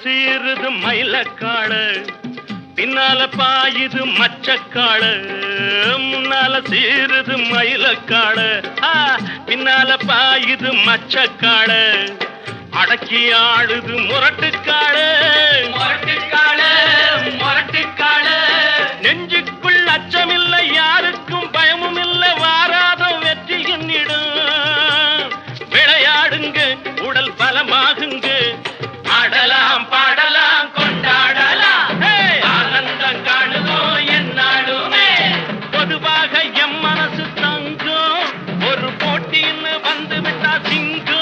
சீருது மயிலக்காடு, பின்னால பாயுது மச்சக்காடு. முன்னால சீருது மயிலக்காடு, பின்னால பாயுது மச்சக்காடு. அடக்கி ஆடுது முரட்டுக்காடு, முரட்டுக்காடு, முரட்டுக்காடு. நெஞ்சுக்குள் அச்சமில்லை, யாருக்கும் பயமும் இல்லை, வாராத வெற்றி என்னிடும். விளையாடுங்க, உடல் பலமாகுங்க, ஆடலாம் பாடலாம் கொண்டாடலாம், ஆனந்தம் காணுவோம் என்னாலுமே. பொதுவாக எம் மனசு தங்கும், ஒரு போட்டின்னு வந்து விட்டா சிங்கம்.